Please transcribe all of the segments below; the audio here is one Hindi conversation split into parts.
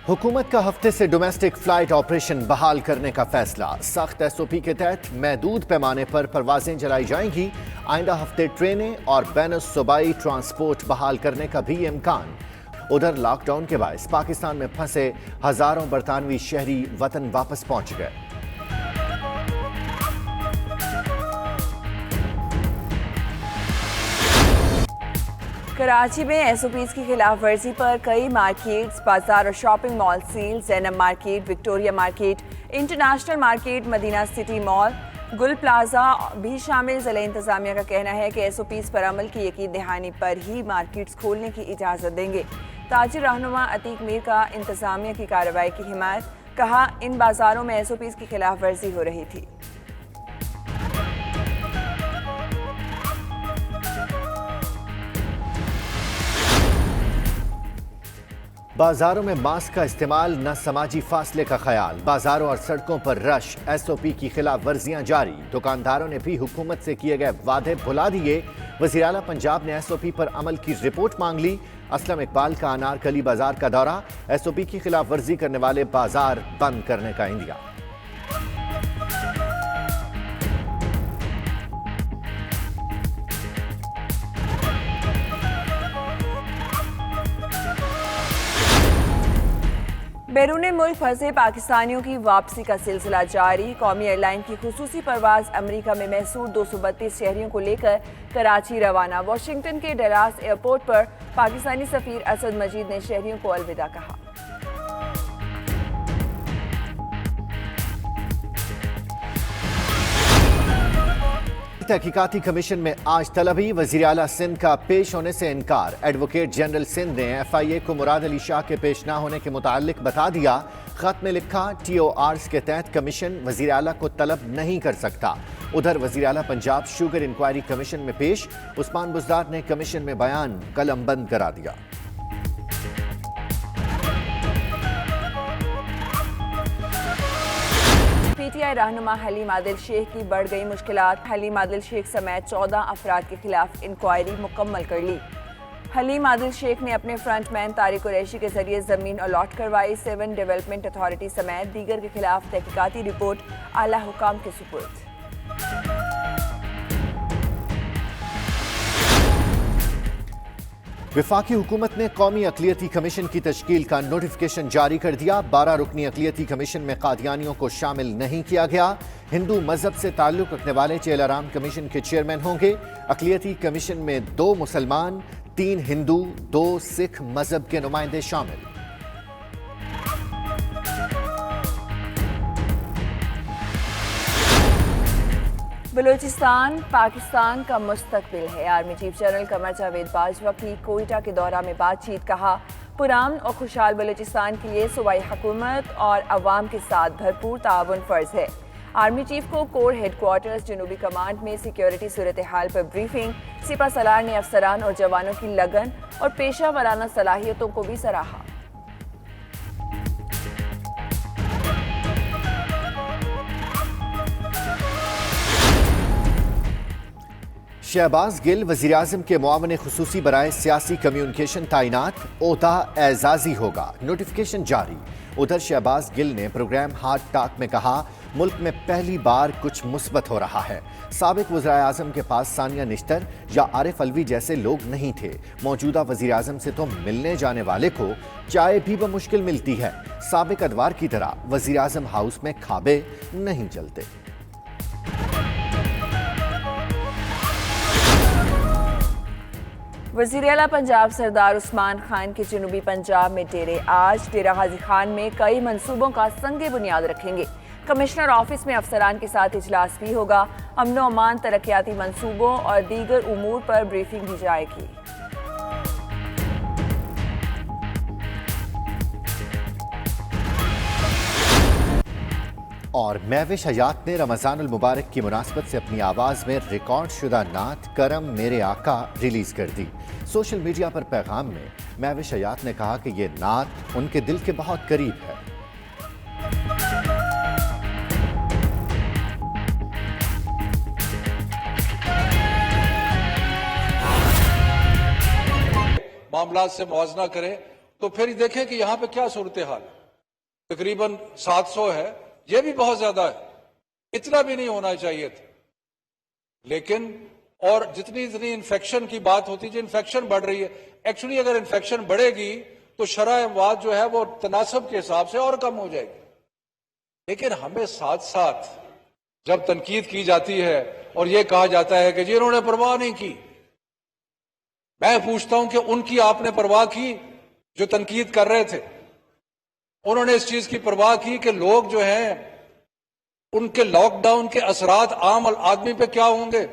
हुकूमत का हफ्ते से डोमेस्टिक फ्लाइट ऑपरेशन बहाल करने का फैसला। सख्त एसओपी के तहत महदूद पैमाने पर परवाजें चलाई जाएंगी। आइंदा हफ्ते ट्रेनें और बैन सूबाई ट्रांसपोर्ट बहाल करने का भी इम्कान। उधर लॉकडाउन के बायस पाकिस्तान में फंसे हजारों बरतानवी शहरी वतन वापस पहुंच गए। कराची में एसओपीज की खिलाफ वर्जी पर कई मार्केट्स, बाजार और शॉपिंग मॉल सील। Zainab market, Victoria market, international market, Madina city mall, Gul plaza भी शामिल। ज़िला इंतजामिया का कहना है कि एसओपीज पर अमल की यकीन दहानी पर ही मार्केट्स खोलने की इजाज़त देंगे। ताजिर रहनुमा अतीक मीर का इंतजामिया की कार्रवाई की हिमायत, कहा इन बाजारों में एसओपीज की खिलाफ वर्जी हो रही थी। बाजारों में मास्क का इस्तेमाल, न समाजी फासले का ख्याल। बाजारों और सड़कों पर रश, एसओपी की खिलाफ वर्जियां जारी। दुकानदारों ने भी हुकूमत से किए गए वादे भुला दिए। वज़ीर आला पंजाब ने एसओपी पर अमल की रिपोर्ट मांग ली। असलम इकबाल का अनारकली बाजार का दौरा, एसओपी की खिलाफ वर्जी करने वाले बाजार बंद करने का इंदिया। बैरून मुल्क फंसे पाकिस्तानियों की वापसी का सिलसिला जारी। कौमी एयरलाइन की खुसूसी परवाज अमेरिका में महसूर 232 शहरियों को लेकर कराची रवाना। वाशिंगटन के डलास एयरपोर्ट पर पाकिस्तानी सफीर असद मजीद ने शहरियों को अलविदा कहा। तहकीकाती कमीशन में आज तलबी, वज़ीर आला सिंध का पेश होने से इनकार। एडवोकेट जनरल सिंध ने FIA को मुराद अली शाह के पेश न होने के मुतालिक बता दिया। खत में लिखा, TORs के तहत कमीशन वज़ीर आला को तलब नहीं कर सकता। उधर वज़ीर आला पंजाब शुगर इंक्वायरी कमीशन में पेश, उस्मान बुज़दार ने कमीशन में बयान कलमबंद करा दिया। PTI रहनुमा हलीम आदिल शेख की बढ़ गई मुश्किलात। हलीम आदिल शेख समेत 14 अफराद के खिलाफ इंक्वायरी मुकम्मल कर ली। हलीम आदिल शेख ने अपने फ्रंटमैन तारिक कुरैशी के जरिए जमीन अलॉट करवाई। 7 डेवलपमेंट अथॉरिटी समेत दीगर के खिलाफ तहकीकाती रिपोर्ट आला हुकाम के सुपुर्द। वफाकी हुकूमत ने कौमी अक़लियती कमीशन की तश्कील का नोटिफिकेशन जारी कर दिया। 12 रुकनी अक़लियती कमीशन में कादियानियों को शामिल नहीं किया गया। हिंदू मजहब से ताल्लुक रखने वाले चेलाराम कमीशन के चेयरमैन होंगे। अक़लियती कमीशन में 2 मुसलमान, 3 हिंदू, 2 सिख मजहब के नुमाइंदे शामिल। बलूचिस्तान पाकिस्तान का मुस्तकबिल है। Army chief general Qamar Javed Bajwa की कोयटा के दौरा में बातचीत, कहा पुरान और खुशहाल बलूचिस्तान के लिए सूबाई हुकूमत और अवाम के साथ भरपूर ताउन फर्ज है। आर्मी चीफ को कोर हेडक्वार्टर्स जनूबी कमांड में सिक्योरिटी सूरत हाल पर ब्रीफिंग। सिपा सलार ने अफसरान और जवानों की लगन और पेशा वराना सलाहियतों को भी सराहा। शहबाज गिल वज़ीर आज़म के मुआवन खुसूसी बराए सियासी कम्युनिकेशन तैनात, ओहदा एजाजी होगा। नोटिफिकेशन जारी। उधर शहबाज गिल ने प्रोग्राम हार्ट टॉक में कहा, मुल्क में पहली बार कुछ मुस्बत हो रहा है। साबिक वज़ीर आज़म के पास सानिया निश्तर या आरिफ अलवी जैसे लोग नहीं थे। मौजूदा वज़ीर आज़म से तो मिलने जाने वाले को चाय भी बमुश्किल मिलती है। साबिक अदवार की तरह वज़ीर आज़म हाउस में खाबे नहीं चलते। वज़ीर आला पंजाब सरदार उस्मान खान के जनूबी पंजाब में डेरे आज डेरा गाजी खान में कई मंसूबों का संगे बुनियाद रखेंगे। कमिश्नर ऑफिस में अफसरान के साथ इजलास भी होगा। अमन अमान, तरक्याती मंसूबों और दीगर उमूर पर ब्रीफिंग भी जाएगी। और महविश हयात ने रमज़ानुल मुबारक की मुनासबत से अपनी आवाज़ में रिकॉर्ड शुदा नात करम मेरे आका रिलीज़ कर दी। सोशल मीडिया पर पैगाम में महविश हयात ने कहा कि ये नात उनके दिल के बहुत करीब है। मामला से मुआवजा करें तो फिर देखें कि यहाँ पे क्या सूरत हाल है। तकरीबन 700 है, ये भी बहुत ज्यादा है, इतना भी नहीं होना चाहिए था। लेकिन और जितनी जितनी इन्फेक्शन की बात होती है, इन्फेक्शन बढ़ रही है, एक्चुअली अगर इन्फेक्शन बढ़ेगी तो शरह अमवात जो है वो तनासब के हिसाब से और कम हो जाएगी। लेकिन हमें साथ साथ जब तनकीद की जाती है और ये कहा जाता है कि जी इन्होंने परवाह नहीं की, मैं पूछता हूं कि उनकी आपने परवाह की जो तनकीद कर रहे थे? उन्होंने इस चीज की परवाह की कि लोग जो हैं उनके लॉकडाउन के असरात आम आदमी पे क्या होंगे?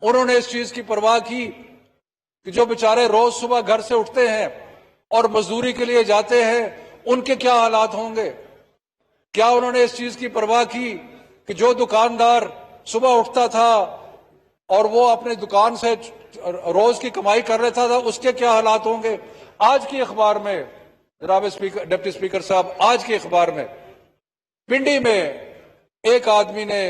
उन्होंने इस चीज की परवाह की कि जो बेचारे रोज सुबह घर से उठते हैं और मजदूरी के लिए जाते हैं, उनके क्या हालात होंगे? क्या उन्होंने इस चीज की परवाह की कि जो दुकानदार सुबह उठता था और वो अपने दुकान से रोज की कमाई कर रहा था, उसके क्या हालात होंगे? आज की अखबार में जनाब स्पीकर, डिप्टी स्पीकर साहब, आज की अखबार में पिंडी में एक आदमी ने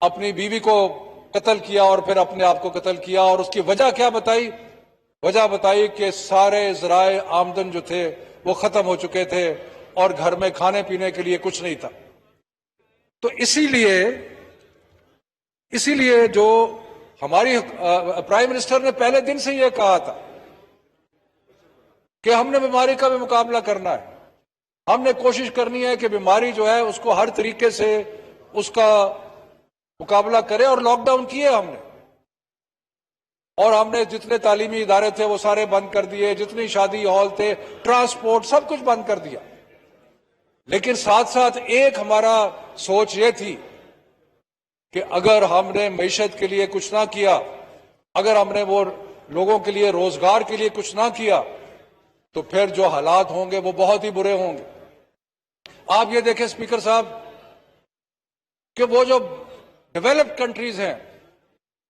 अपनी बीवी को कत्ल किया और फिर अपने आप को कत्ल किया, और उसकी वजह क्या बताई? वजह बताई कि सारे जराए आमदन जो थे वो खत्म हो चुके थे और घर में खाने पीने के लिए कुछ नहीं था। तो इसीलिए जो हमारी प्राइम मिनिस्टर ने पहले दिन से यह कहा था कि हमने बीमारी का भी मुकाबला करना है, हमने कोशिश करनी है कि बीमारी जो है उसको हर तरीके से उसका मुकाबला करें, और लॉकडाउन किए हमने, और हमने जितने तालीमी इदारे थे वो सारे बंद कर दिए, जितनी शादी हॉल थे, ट्रांसपोर्ट, सब कुछ बंद कर दिया। लेकिन साथ साथ एक हमारा सोच ये थी कि अगर हमने मईशत के लिए कुछ ना किया, अगर हमने वो लोगों के लिए रोजगार के लिए कुछ ना किया, तो फिर जो हालात होंगे वो बहुत ही बुरे होंगे। आप ये देखें स्पीकर साहब कि वो जो डेवलप्ड कंट्रीज हैं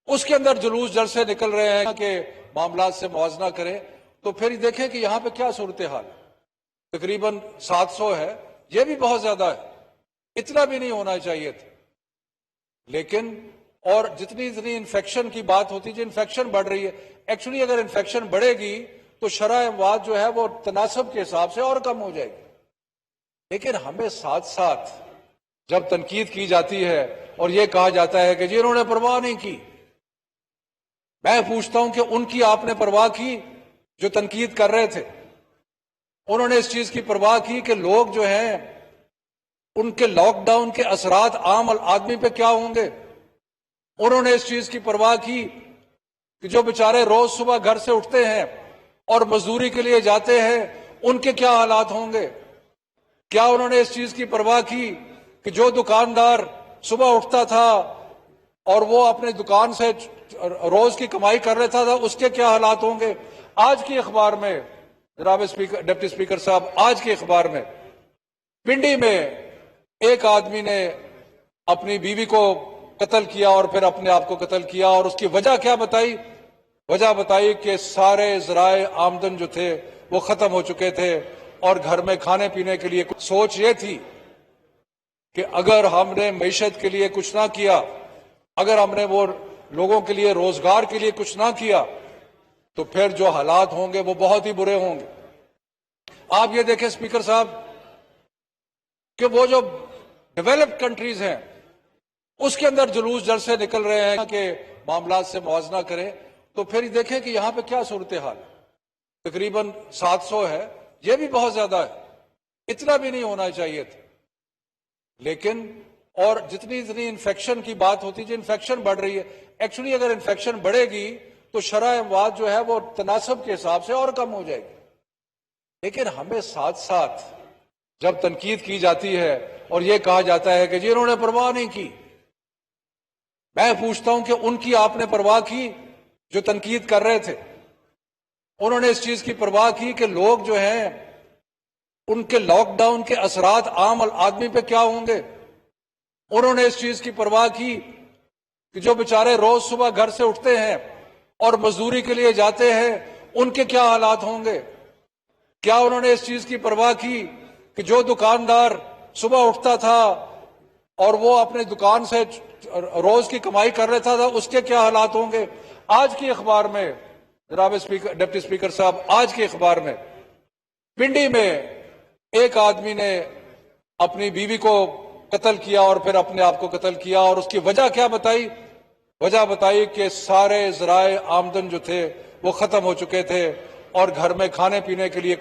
उसके अंदर जुलूस जल से निकल रहे हैं कि मामला से मुआवजा करें, तो फिर देखें कि यहां पे क्या सूरत हाल है। तकरीबन 700 है, ये भी बहुत ज्यादा है, इतना भी नहीं होना चाहिए था। लेकिन और जितनी जितनी इन्फेक्शन की बात होती है, इन्फेक्शन बढ़ रही है, एक्चुअली अगर इन्फेक्शन बढ़ेगी तो शरह अमवात जो है वो तनासब के हिसाब से और कम हो जाएगी। लेकिन हमें साथ साथ जब तनकीद की जाती है और यह कहा जाता है कि जी इन्होंने परवाह नहीं की, मैं पूछता हूं कि उनकी आपने परवाह की जो तनकीद कर रहे थे? उन्होंने इस चीज की परवाह की कि लोग जो हैं उनके लॉकडाउन के असरात आम आदमी पे क्या होंगे? उन्होंने इस चीज की परवाह की कि जो बेचारे रोज सुबह घर से उठते हैं और मजदूरी के लिए जाते हैं, उनके क्या हालात होंगे? क्या उन्होंने इस चीज की परवाह की कि जो दुकानदार सुबह उठता था और वो अपने दुकान से रोज की कमाई कर रहा था, उसके क्या हालात होंगे? आज की अखबार में जनाब स्पीकर, डिप्टी स्पीकर साहब, आज की अखबार में पिंडी में एक आदमी ने अपनी बीवी को कत्ल किया और फिर अपने आप को कत्ल किया, और उसकी वजह क्या बताई? वजह बताई कि सारे जराए आमदन जो थे वो खत्म हो चुके थे और घर में खाने पीने के लिए सोच ये थी कि अगर हमने मईशत के लिए कुछ ना किया, अगर हमने वो लोगों के लिए रोजगार के लिए कुछ ना किया, तो फिर जो हालात होंगे वो बहुत ही बुरे होंगे। आप ये देखें स्पीकर साहब कि वो जो डेवलप्ड कंट्रीज हैं उसके अंदर जुलूस जल से निकल रहे हैं कि मामला से मुआवजा करें, तो फिर देखें कि यहां पे क्या सूरत हाल है। तकरीबन 700 है, ये भी बहुत ज्यादा है, इतना भी नहीं होना चाहिए था। लेकिन और जितनी जितनी इन्फेक्शन की बात होती है, इन्फेक्शन बढ़ रही है, एक्चुअली अगर इन्फेक्शन बढ़ेगी तो शरह अमवात जो है वो तनासब के हिसाब से और कम हो जाएगी। लेकिन हमें साथ साथ जब तनकीद की जाती है और यह कहा जाता है कि जी इन्होंने परवाह नहीं की, मैं पूछता हूं कि उनकी आपने परवाह की जो तनकीद कर रहे थे? उन्होंने इस चीज की परवाह की कि लोग जो हैं उनके लॉकडाउन के असरात आम आदमी पे क्या होंगे? उन्होंने इस चीज की परवाह की कि जो बेचारे रोज सुबह घर से उठते हैं और मजदूरी के लिए जाते हैं, उनके क्या हालात होंगे? क्या उन्होंने इस चीज की परवाह की कि जो दुकानदार सुबह उठता था और वो अपने दुकान से रोज की कमाई कर रहा था, उसके क्या हालात होंगे? आज की अखबार में जनाब स्पीकर, डिप्टी स्पीकर साहब, आज की अखबार में पिंडी में एक आदमी ने अपनी बीवी को कत्ल किया और फिर अपने आप को कत्ल किया, और उसकी वजह क्या बताई? वजह बताई कि सारे ज़राए आमदन जो थे वो खत्म हो चुके थे और घर में खाने पीने के लिए